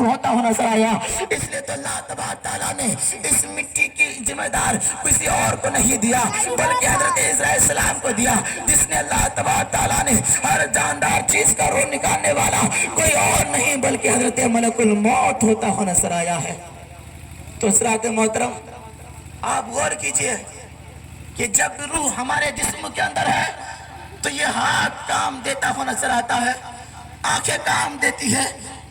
ہوتا ہوا نظر آیا. اس لیے تو اللہ تبارک تعالیٰ نے اس مٹی کی ذمہ دار کسی اور کو نہیں دیا بلکہ حضرت عیسیٰ علیہ السلام کو دیا, جس نے اللہ تبارک تعالیٰ نے ہر جاندار چیز کا روح نکالنے والا کوئی اور نہیں بلکہ حضرت ملک الموت ہوتا ہوا نظر آیا ہے. تو حضرات محترم, آپ غور کیجئے کہ جب روح ہمارے جسم کے اندر ہے تو یہ ہاتھ کام دیتا ہوا نظر آتا ہے, آنکھیں کام دیتی ہے,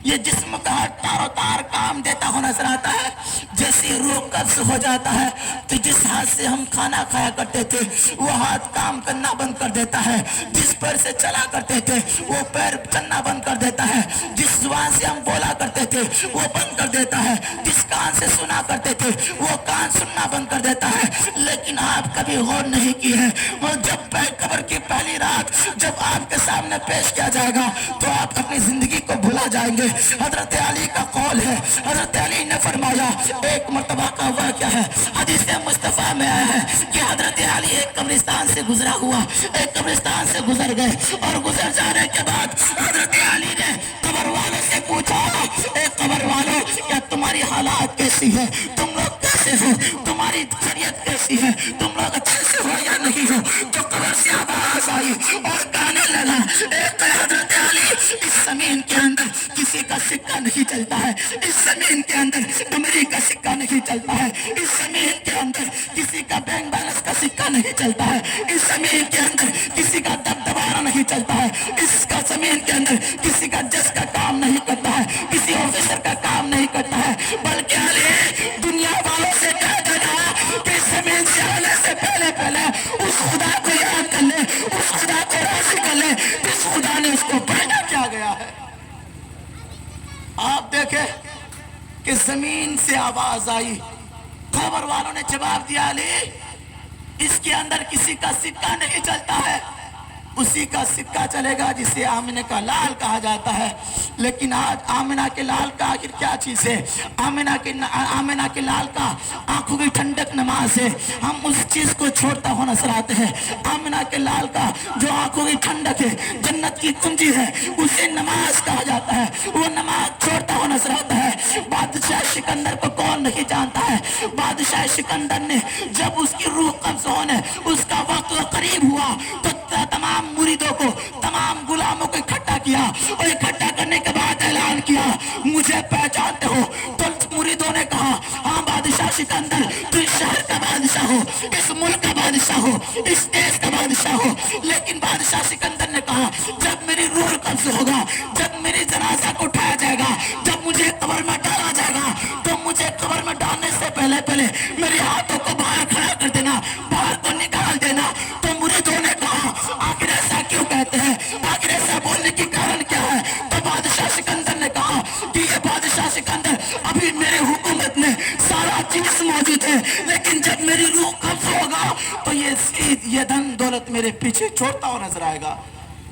یہ جسم کا ہر تار و تار کام دیتا ہوا نظر آتا ہے. جیسی روح قبض ہو جاتا ہے تو جس ہاتھ سے ہم کھانا کھایا کرتے تھے وہ ہاتھ کام کرنا بند کر دیتا ہے, جس پیر سے چلا کرتے تھے وہ پیر چلنا بند کر دیتا ہے, جس زبان سے ہم بولا کرتے تھے وہ بند کر دیتا ہے, جس کان سے سنا کرتے تھے وہ کان سننا بند کر دیتا ہے. لیکن آپ کبھی غور نہیں کی ہے, وہ جب قبر کی پہلی رات جب آپ کے سامنے پیش کیا جائے گا تو آپ اپنی زندگی کو بھلا جائیں گے. حضرت علی کا قول ہے, حضرت علی نے فرمایا, ایک مرتبہ کا واقعہ ہے, حدیث مصطفیٰ میں آیا ہے کہ حضرت علی ایک قبرستان سے گزرا ہوا, ایک قبرستان سے گزر گئے اور گزر جانے کے بعد حضرت علی نے قبر والوں سے پوچھا, اے قبر والوں, کیا تمہاری حالات کیسی ہے, تم لوگ کیسے ہو, تمہاری شریعت کیسی ہے, تم لوگ اچھے سے ہو یا نہیں ہو. تو قبر سے آواز آئی اور کہنے لگا, اے حضرت علی, اس زمین کے اندر کسی کا سکہ نہیں چلتا ہے, اس زمین کے اندر تمری کا سکہ نہیں چلتا ہے, اس زمین کے اندر کسی کا بینک بیلنس کا سکہ نہیں چلتا ہے, اس زمین کے اندر کسی کا دبدبا نہیں چلتا ہے, اس کا زمین کے اندر کسی کا جج کا کام نہیں کرتا ہے, کسی آفیسر کا کام نہیں کرتا ہے, بلکہ علی دنیا والوں سے کہہ دینا کہ زمین سے آنے سے پہلے پہلے اس خدا کو یاد کر لے, اس خدا کو راضی کر لے جس خدا نے اس کو پیدا کیا گیا ہے. آپ دیکھیں کہ زمین سے آواز آئی, قبر والوں نے جواب دیا, علی اس کے اندر کسی کا سکہ نہیں چلتا ہے, اسی کا سکہ چلے گا جسے آمنہ کا لال کہا جاتا ہے. لیکن آج آمنہ کے لال کا آخر کیا چیز ہے؟ آمنہ کے لال کا آنکھوں کی ٹھنڈک نماز ہے. ہم اس چیز کو چھوڑتا ہوا نظر آتے ہیں. آمنہ کے لال کا جو آنکھوں کی ٹھنڈک ہے, جنت کی کنجی ہے, اسے نماز کہا جاتا ہے. وہ نماز چھوڑتا ہوا نظر آتا ہے. بادشاہ سکندر کو کون نہیں جانتا ہے؟ بادشاہ سکندر نے جب اس کی روح قبض ہونے اس کا وقت قریب ہوا تو تمام مریدوں کو, تمام غلاموں کو اکٹھا کیا اور اکٹھا کرنے کے بعد اعلان کیا, مجھے پہچانتے ہو؟ تو مریدوں نے کہا, ہاں بادشاہ سکندر, تو اس شہر کا بادشاہ ہو, اس ملک کا بادشاہ ہو, اس دیش کا بادشاہ ہو. لیکن بادشاہ سکندر نے کہا, جب میری روح قبض ہوگا, جب میری جنازہ کو اٹھایا جائے گا, جب مجھے قبر میں ڈالا جائے گا, تو مجھے قبر میں ڈالنے سے پہلے پہلے میرے ہاتھوں کو باہر کھڑا کر دینا, باہر کو نکال دینا. تو مریدوں نے کہا, آخر ایسا کیوں کہتے ہیں, آخر ایسا بولنے کی کارن کیا ہے؟ تو بادشاہ سکندر نے کہا کہ یہ بادشاہ سکندر, ابھی میرے حکومت میں سارا چیز موجود ہے, لیکن جب میری روح قبض ہوگا تو یہ دھن دولت میرے پیچھے چھوڑتا ہوا نظر آئے گا.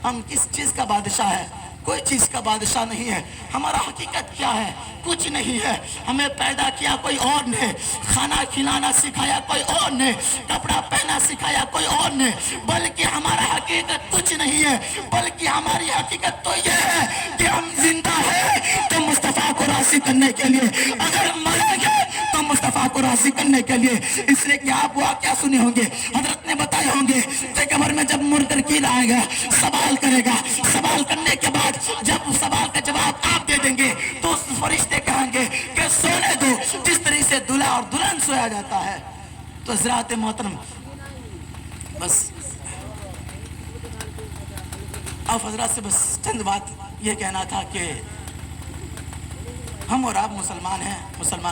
ہم کس چیز کا بادشاہ ہے؟ کوئی چیز کا بادشاہ نہیں ہے. ہمارا حقیقت کیا ہے؟ کچھ نہیں ہے. ہمیں پیدا کیا کوئی اور نے, کھانا کھلانا سکھایا کوئی اور نے, کپڑا پہنا سکھایا کوئی اور نے, بلکہ ہمارا حقیقت کچھ نہیں ہے. بلکہ ہماری حقیقت تو یہ ہے کہ ہم زندہ ہیں تو مصطفیٰ کو راضی کرنے کے لیے, اگر مریں گے تو مصطفیٰ کو راضی کرنے کے لیے. اس لیے کہ آپ واقعہ سنے ہوں گے, حضرت نے بتائے ہوں گے کہ قبر میں جب منکر کی آئے گا, سوال کرے گا, سوال کرنے کے بعد جب سوال کا جواب آپ دے دیں گے تو اس فرشتے کہیں گے کہ سونے دو, جس طرح سے دلہا اور دلہن سویا جاتا ہے. تو حضرات محترم, بس آپ حضرات سے بس چند بات یہ کہنا تھا کہ ہم اور آپ مسلمان ہیں, مسلمان